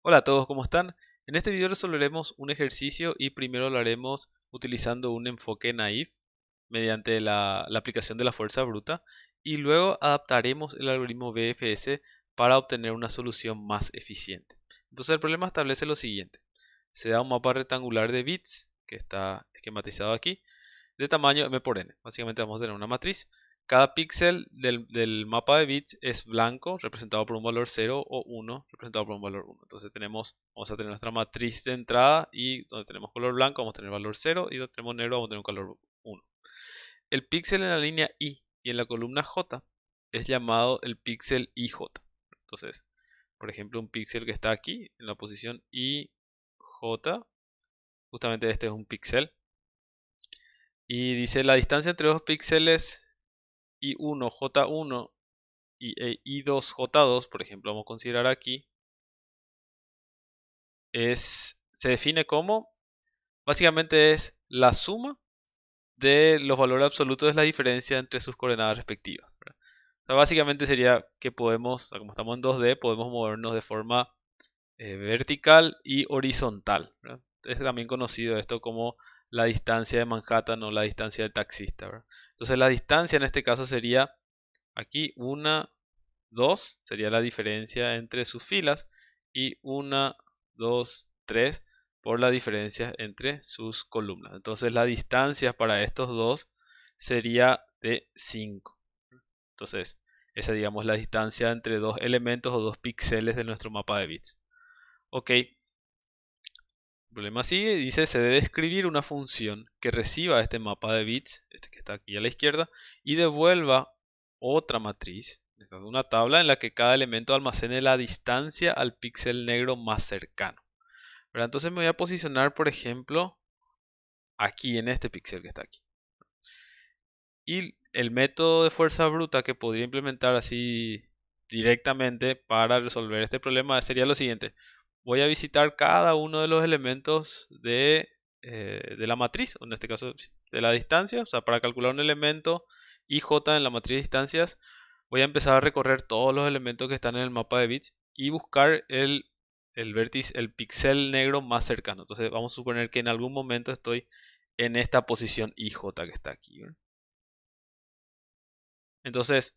Hola a todos, ¿cómo están? En este video resolveremos un ejercicio y primero lo haremos utilizando un enfoque naive mediante la aplicación de la fuerza bruta y luego adaptaremos el algoritmo BFS para obtener una solución más eficiente. Entonces el problema establece lo siguiente. Se da un mapa rectangular de bits que está esquematizado aquí de tamaño m por n. Básicamente vamos a tener una matriz. Cada píxel del mapa de bits es blanco, representado por un valor 0, o 1, representado por un valor 1. Entonces vamos a tener nuestra matriz de entrada y donde tenemos color blanco vamos a tener valor 0 y donde tenemos negro vamos a tener un color 1. El píxel en la línea I y en la columna J es llamado el píxel IJ. Entonces, por ejemplo, un píxel que está aquí en la posición IJ, justamente este es un píxel. Y dice la distancia entre dos píxeles I1, J1 y I2, J2, por ejemplo, vamos a considerar aquí, se define como, básicamente es la suma de los valores absolutos de la diferencia entre sus coordenadas respectivas, ¿verdad? O sea, básicamente sería que podemos, o sea, como estamos en 2D, podemos movernos de forma vertical y horizontal, ¿verdad? Es también conocido esto como la distancia de Manhattan o la distancia del taxista, ¿verdad? Entonces la distancia en este caso sería aquí 1, 2, sería la diferencia entre sus filas, y 1, 2, 3 por la diferencia entre sus columnas. Entonces la distancia para estos dos sería de 5. Entonces esa, digamos, la distancia entre dos elementos o dos píxeles de nuestro mapa de bits. Ok, el problema sigue y dice se debe escribir una función que reciba este mapa de bits, este que está aquí a la izquierda, y devuelva otra matriz, una tabla en la que cada elemento almacene la distancia al píxel negro más cercano, ¿verdad? Entonces me voy a posicionar, por ejemplo, aquí en este píxel que está aquí. Y el método de fuerza bruta que podría implementar así directamente para resolver este problema sería lo siguiente. Voy a visitar cada uno de los elementos de la matriz, o en este caso de la distancia. O sea, para calcular un elemento IJ en la matriz de distancias, voy a empezar a recorrer todos los elementos que están en el mapa de bits y buscar el vértice, el píxel negro más cercano. Entonces vamos a suponer que en algún momento estoy en esta posición IJ que está aquí, ¿verdad? Entonces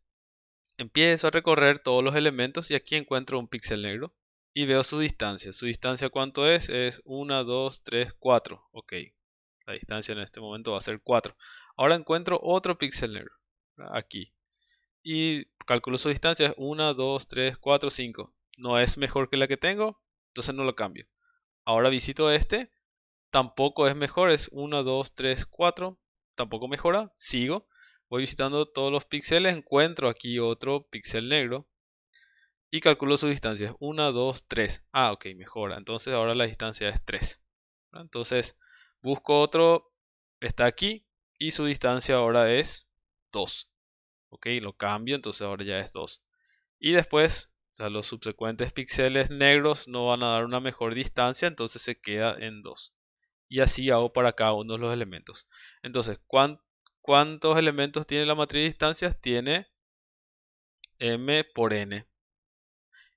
empiezo a recorrer todos los elementos y aquí encuentro un píxel negro y veo su distancia. ¿Su distancia cuánto es? Es 1, 2, 3, 4. Ok, la distancia en este momento va a ser 4. Ahora encuentro otro píxel negro, ¿verdad? Aquí. Y calculo su distancia, es 1, 2, 3, 4, 5. No es mejor que la que tengo, entonces no lo cambio. Ahora visito este, tampoco es mejor, es 1, 2, 3, 4. Tampoco mejora, sigo. Voy visitando todos los píxeles, encuentro aquí otro píxel negro y calculo su distancia. 1, 2, 3. Ah, ok, mejora. Entonces ahora la distancia es 3. Entonces busco otro, está aquí y su distancia ahora es 2. Ok, lo cambio, entonces ahora ya es 2. Y después, o sea, los subsecuentes píxeles negros no van a dar una mejor distancia, entonces se queda en 2. Y así hago para cada uno de los elementos. Entonces, ¿cuántos elementos tiene la matriz de distancias? Tiene m por n.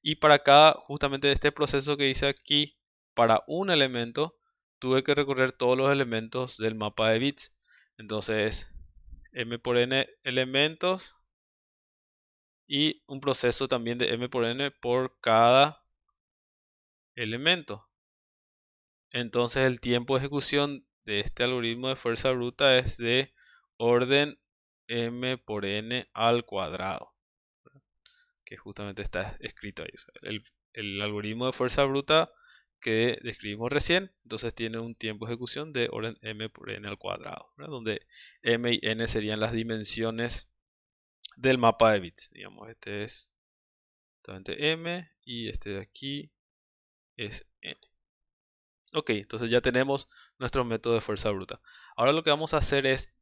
Y para cada, justamente este proceso que hice aquí, para un elemento, tuve que recorrer todos los elementos del mapa de bits. Entonces, m por n elementos y un proceso también de m por n por cada elemento. Entonces, el tiempo de ejecución de este algoritmo de fuerza bruta es de orden m por n al cuadrado, que justamente está escrito ahí. O sea, el algoritmo de fuerza bruta que describimos recién, entonces tiene un tiempo de ejecución de orden m por n al cuadrado, ¿verdad? Donde m y n serían las dimensiones del mapa de bits. Digamos, este es justamente m y este de aquí es n. Ok, entonces ya tenemos nuestro método de fuerza bruta. Ahora lo que vamos a hacer es,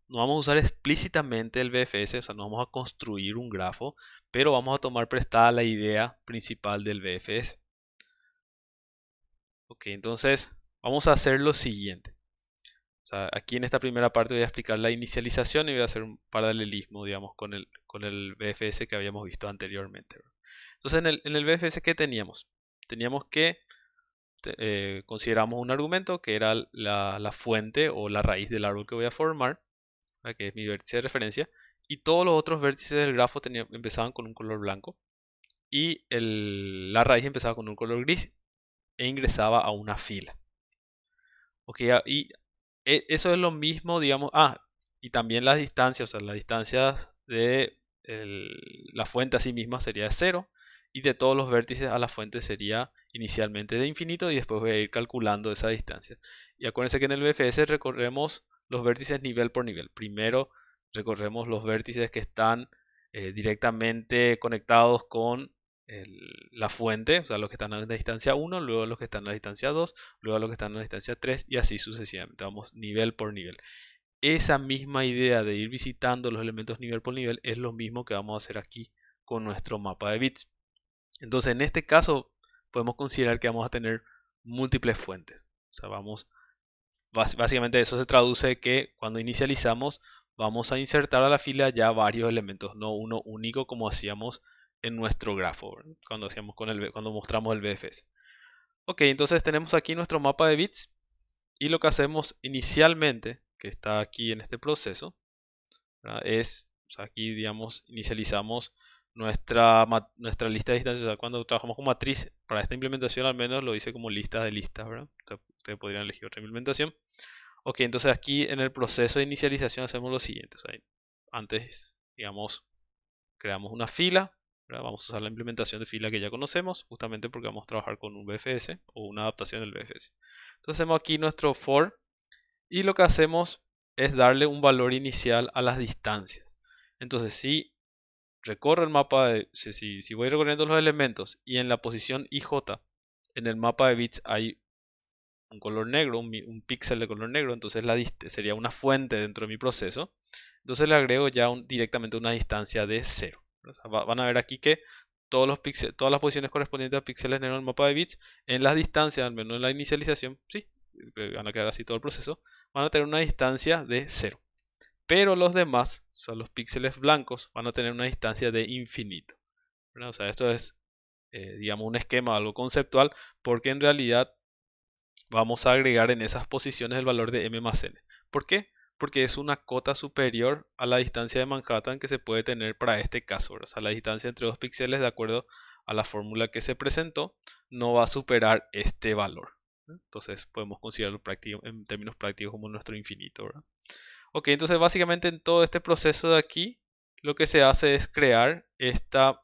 no vamos a usar explícitamente el BFS, o sea, no vamos a construir un grafo, pero vamos a tomar prestada la idea principal del BFS. Ok, entonces vamos a hacer lo siguiente. O sea, aquí en esta primera parte voy a explicar la inicialización y voy a hacer un paralelismo, digamos, con el BFS que habíamos visto anteriormente, ¿verdad? Entonces en el BFS, ¿qué teníamos? teníamos que consideramos un argumento que era la fuente o la raíz del árbol que voy a formar, que es mi vértice de referencia, y todos los otros vértices del grafo empezaban con un color blanco y la raíz empezaba con un color gris e ingresaba a una fila. Ok, y eso es lo mismo, digamos, y también las distancias, o sea, las distancias de la fuente a sí misma sería de 0 y de todos los vértices a la fuente sería inicialmente de infinito y después voy a ir calculando esa distancia. Y acuérdense que en el BFS recorremos los vértices nivel por nivel. Primero recorremos los vértices que están directamente conectados con la fuente, o sea, los que están a la distancia 1, luego los que están a la distancia 2, luego los que están a la distancia 3 y así sucesivamente. Vamos nivel por nivel. Esa misma idea de ir visitando los elementos nivel por nivel es lo mismo que vamos a hacer aquí con nuestro mapa de bits. Entonces, en este caso, podemos considerar que vamos a tener múltiples fuentes. O sea, básicamente eso se traduce que cuando inicializamos, vamos a insertar a la fila ya varios elementos, no uno único como hacíamos en nuestro grafo, ¿verdad? Cuando mostramos el BFS. Ok, entonces tenemos aquí nuestro mapa de bits y lo que hacemos inicialmente, que está aquí en este proceso, ¿verdad? O sea, aquí digamos, inicializamos nuestra lista de distancias. O sea, cuando trabajamos con matriz, para esta implementación al menos lo hice como lista de listas, ¿verdad? Ustedes podrían elegir otra implementación. Ok, entonces aquí en el proceso de inicialización hacemos lo siguiente. O sea, antes, digamos, creamos una fila, ¿verdad? Vamos a usar la implementación de fila que ya conocemos, justamente porque vamos a trabajar con un BFS o una adaptación del BFS. Entonces hacemos aquí nuestro for y lo que hacemos es darle un valor inicial a las distancias. Entonces, si recorro el mapa, si voy recorriendo los elementos y en la posición IJ, en el mapa de bits hay un color negro, un píxel de color negro, entonces sería una fuente dentro de mi proceso. Entonces le agrego ya directamente una distancia de 0. O sea, van a ver aquí que todas las posiciones correspondientes a píxeles negros en el mapa de bits, en las distancias, al menos en la inicialización, sí, van a quedar así todo el proceso, van a tener una distancia de 0. Pero los demás, o sea, los píxeles blancos, van a tener una distancia de infinito, ¿verdad? O sea, esto es, digamos, un esquema, algo conceptual, porque en realidad vamos a agregar en esas posiciones el valor de m más n. ¿Por qué? Porque es una cota superior a la distancia de Manhattan que se puede tener para este caso, ¿verdad? O sea, la distancia entre dos píxeles, de acuerdo a la fórmula que se presentó, no va a superar este valor. Entonces podemos considerarlo en términos prácticos como nuestro infinito, ¿verdad? Ok, entonces básicamente en todo este proceso de aquí, lo que se hace es crear esta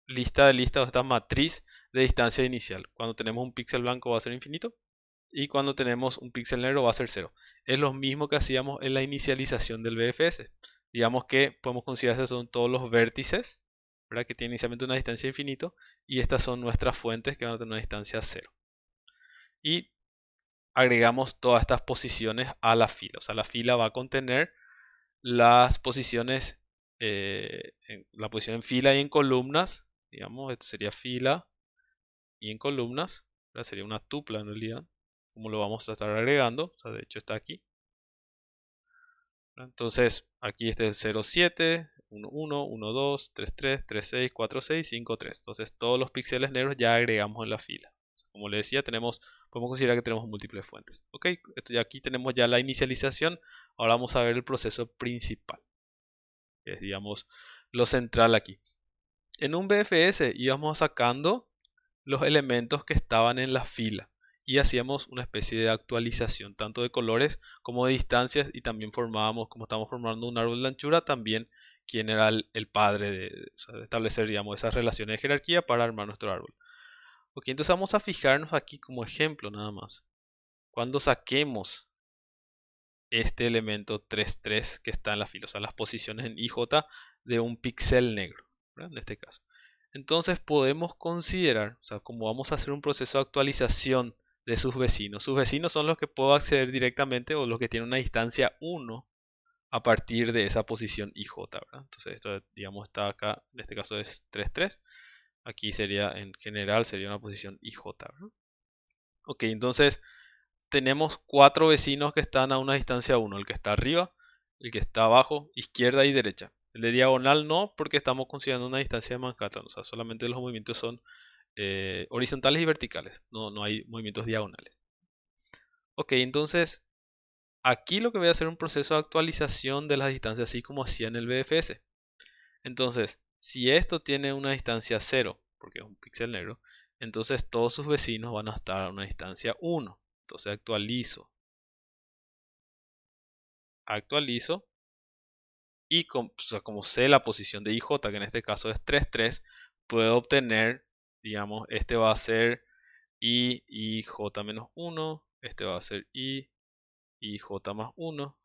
lista de listas o esta matriz de distancia inicial. Cuando tenemos un píxel blanco va a ser infinito y cuando tenemos un píxel negro va a ser 0. Es lo mismo que hacíamos en la inicialización del BFS. Digamos que podemos considerar que son todos los vértices, ¿verdad? Que tienen inicialmente una distancia de infinito y estas son nuestras fuentes que van a tener una distancia 0. Y agregamos todas estas posiciones a la fila. O sea, la fila va a contener las posiciones, la posición en fila y en columnas. Digamos, esto sería fila y en columnas. ¿Verdad? Sería una tupla en realidad. Como lo vamos a estar agregando. O sea, de hecho está aquí. ¿Verdad? Entonces, aquí este es 0, 7, 1, 1, 1, 2, 3, 3, 3, 6, 4, 6, 5, 3. Entonces, todos los píxeles negros ya agregamos en la fila. Como les decía, podemos considerar que tenemos múltiples fuentes. Ok, aquí tenemos ya la inicialización. Ahora vamos a ver el proceso principal, que es, digamos, lo central aquí. En un BFS íbamos sacando los elementos que estaban en la fila y hacíamos una especie de actualización, tanto de colores como de distancias, y también formábamos, como estamos formando un árbol de anchura, también quién era el padre o sea, de establecer, digamos, esas relaciones de jerarquía para armar nuestro árbol. Ok, entonces vamos a fijarnos aquí como ejemplo nada más. Cuando saquemos este elemento 3, 3 que está en la fila, o sea, las posiciones en IJ de un píxel negro, ¿verdad? En este caso. Entonces podemos considerar, o sea, como vamos a hacer un proceso de actualización de sus vecinos son los que puedo acceder directamente o los que tienen una distancia 1 a partir de esa posición IJ, ¿verdad? Entonces esto, digamos, está acá, en este caso es 3, 3. Aquí sería, en general, sería una posición IJ, ¿verdad? Ok, entonces tenemos 4 vecinos que están a una distancia 1. El que está arriba, el que está abajo, izquierda y derecha. El de diagonal no, porque estamos considerando una distancia de Manhattan. O sea, solamente los movimientos son horizontales y verticales, no hay movimientos diagonales. Ok, entonces aquí lo que voy a hacer es un proceso de actualización de las distancias, así como hacía en el BFS. Entonces, si esto tiene una distancia 0, porque es un píxel negro, entonces todos sus vecinos van a estar a una distancia 1. Entonces actualizo y o sea, como sé la posición de IJ, que en este caso es 3, 3, puedo obtener, digamos, este va a ser I J menos 1, este va a ser J más 1,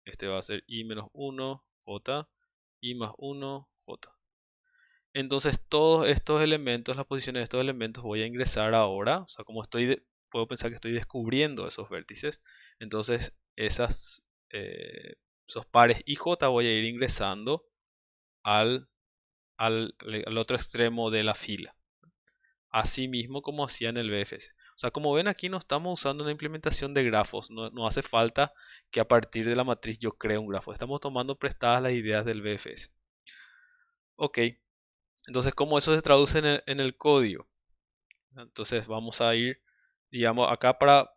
este va a ser I menos 1, J, I más 1, J. Entonces todos estos elementos, las posiciones de estos elementos voy a ingresar ahora, o sea, como puedo pensar que estoy descubriendo esos vértices, entonces esos pares IJ voy a ir ingresando al, al otro extremo de la fila, así mismo como hacía en el BFS. O sea, como ven aquí no estamos usando una implementación de grafos, no hace falta que a partir de la matriz yo cree un grafo, estamos tomando prestadas las ideas del BFS. Ok, entonces cómo eso se traduce en el código. Entonces vamos a ir, digamos, acá para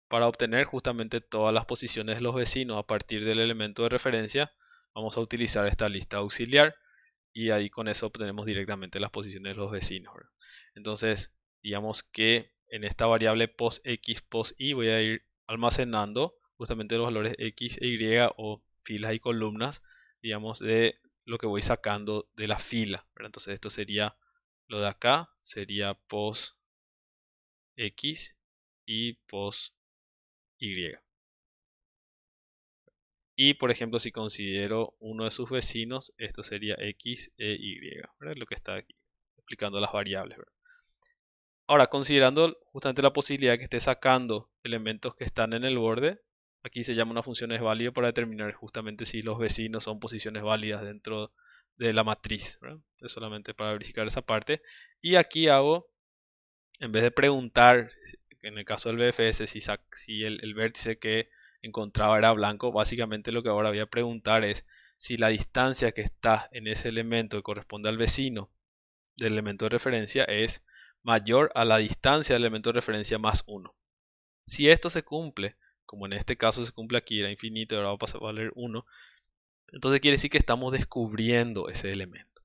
obtener justamente todas las posiciones de los vecinos a partir del elemento de referencia, vamos a utilizar esta lista auxiliar y ahí con eso obtenemos directamente las posiciones de los vecinos, ¿verdad? Entonces, digamos que en esta variable post_x, post_y voy a ir almacenando justamente los valores x e y o filas y columnas, digamos, de lo que voy sacando de la fila, ¿verdad? Entonces esto sería, lo de acá sería post X y post Y. Y por ejemplo, si considero uno de sus vecinos, esto sería X e Y, ¿verdad? Lo que está aquí, explicando las variables, ¿verdad? Ahora, considerando justamente la posibilidad que esté sacando elementos que están en el borde, aquí se llama una función es válido para determinar justamente si los vecinos son posiciones válidas dentro de la matriz, ¿verdad? Es solamente para verificar esa parte. Y aquí hago, en vez de preguntar, en el caso del BFS, si el vértice que encontraba era blanco, básicamente lo que ahora voy a preguntar es si la distancia que está en ese elemento que corresponde al vecino del elemento de referencia es mayor a la distancia del elemento de referencia más 1. Si esto se cumple, como en este caso se cumple aquí, era infinito y ahora va a pasar a valer 1, entonces quiere decir que estamos descubriendo ese elemento.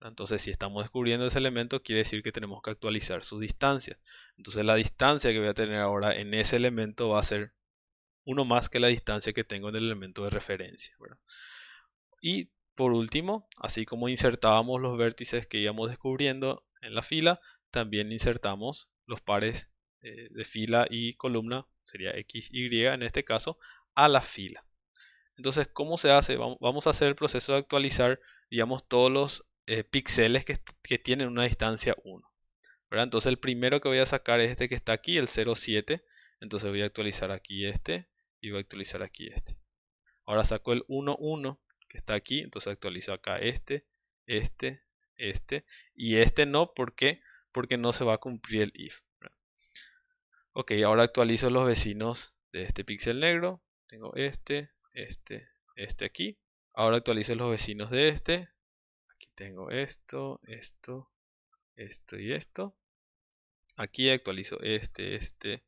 Entonces, si estamos descubriendo ese elemento, quiere decir que tenemos que actualizar su distancia. Entonces, la distancia que voy a tener ahora en ese elemento va a ser uno más que la distancia que tengo en el elemento de referencia, ¿verdad? Y por último, así como insertábamos los vértices que íbamos descubriendo en la fila, también insertamos los pares de fila y columna, sería X, Y en este caso, a la fila. Entonces, ¿cómo se hace? Vamos a hacer el proceso de actualizar, digamos, todos los píxeles que tienen una distancia 1, ¿verdad? Entonces, el primero que voy a sacar es este que está aquí, el 0,7. Entonces, voy a actualizar aquí este y voy a actualizar aquí este. Ahora saco el 1,1 que está aquí, entonces actualizo acá este y este no, ¿por qué? Porque no se va a cumplir el if, ¿verdad? Ok, ahora actualizo los vecinos de este píxel negro. Tengo este aquí. Ahora actualizo los vecinos de este. Aquí tengo esto y esto. Aquí actualizo este.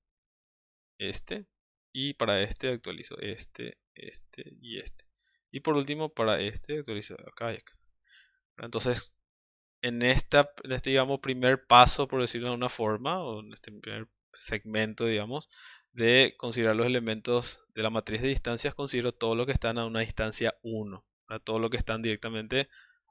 Y para este actualizo este y este. Y por último, para este actualizo acá y acá. Entonces, en este digamos, primer paso, por decirlo de una forma, o en este primer segmento, digamos, de considerar los elementos de la matriz de distancias, considero todo lo que están a una distancia 1, ¿verdad? Todo lo que están directamente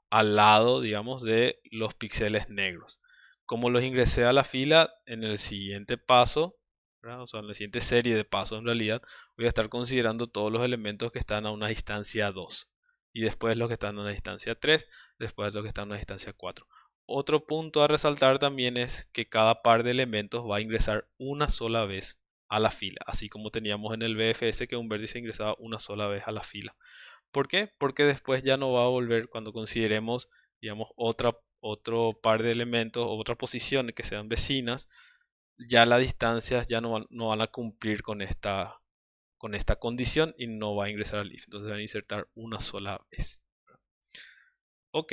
al lado, digamos, de los píxeles negros. Como los ingresé a la fila, en el siguiente paso, ¿verdad? O sea, en la siguiente serie de pasos, en realidad, voy a estar considerando todos los elementos que están a una distancia 2. Y después los que están a una distancia 3, después los que están a una distancia 4. Otro punto a resaltar también es que cada par de elementos va a ingresar una sola vez a la fila, así como teníamos en el BFS que un vértice ingresaba una sola vez a la fila. ¿Por qué? Porque después ya no va a volver cuando consideremos, digamos, otro par de elementos o otra posición que sean vecinas, ya las distancias ya no van a cumplir con esta condición y no va a ingresar al if. Entonces van a insertar una sola vez. Ok,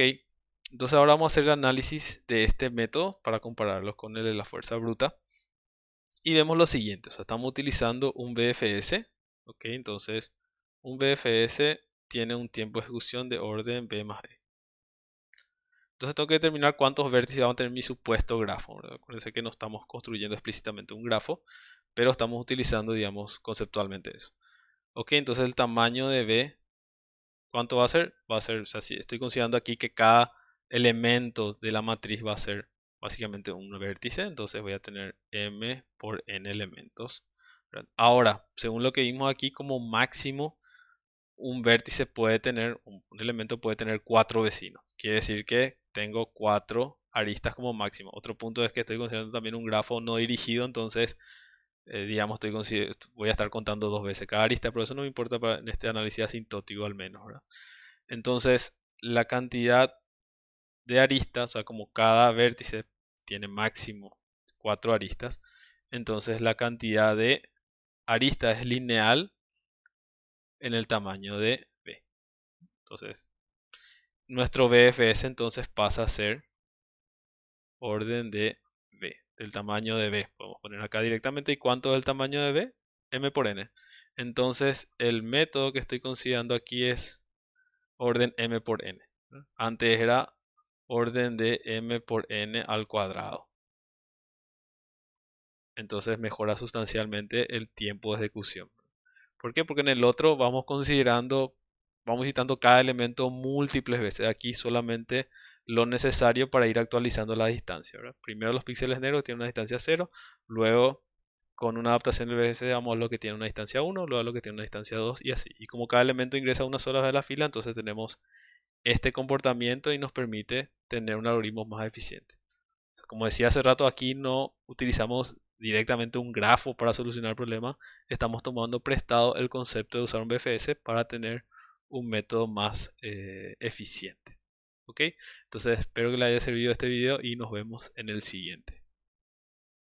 Entonces ahora vamos a hacer el análisis de este método para compararlo con el de la fuerza bruta. Y vemos lo siguiente, o sea, estamos utilizando un BFS, ¿ok? Entonces, un BFS tiene un tiempo de ejecución de orden B más E. Entonces tengo que determinar cuántos vértices va a tener mi supuesto grafo, ¿verdad? Acuérdense que no estamos construyendo explícitamente un grafo, pero estamos utilizando, digamos, conceptualmente eso. Ok, entonces el tamaño de B, ¿cuánto va a ser? Va a ser, o sea, si estoy considerando aquí que cada elemento de la matriz va a ser básicamente un vértice, entonces voy a tener M por N elementos, ¿verdad? Ahora, según lo que vimos aquí, como máximo, un vértice puede tener, un elemento puede tener 4 vecinos. Quiere decir que tengo 4 aristas como máximo. Otro punto es que estoy considerando también un grafo no dirigido, entonces, digamos, voy a estar contando 2 veces cada arista, pero eso no me importa en este análisis asintótico al menos, ¿verdad? Entonces, la cantidad de aristas, o sea, como cada vértice tiene máximo 4 aristas, entonces la cantidad de aristas es lineal en el tamaño de B. Entonces, nuestro BFS entonces pasa a ser orden de B, del tamaño de B. Podemos poner acá directamente. ¿Y cuánto es el tamaño de B? M por N. Entonces, el método que estoy considerando aquí es orden M por N, ¿no? Antes era orden de M por N al cuadrado. Entonces mejora sustancialmente el tiempo de ejecución. ¿Por qué? Porque en el otro vamos citando cada elemento múltiples veces. Aquí solamente lo necesario para ir actualizando la distancia, ¿verdad? Primero los píxeles negros tienen una distancia 0, luego con una adaptación del BS damos a lo que tiene una distancia 1, luego a lo que tiene una distancia 2 y así. Y como cada elemento ingresa una sola vez a la fila, entonces tenemos este comportamiento y nos permite tener un algoritmo más eficiente. Como decía hace rato, aquí no utilizamos directamente un grafo para solucionar el problema, estamos tomando prestado el concepto de usar un BFS para tener un método más eficiente. ¿Ok? Entonces espero que les haya servido este video y nos vemos en el siguiente.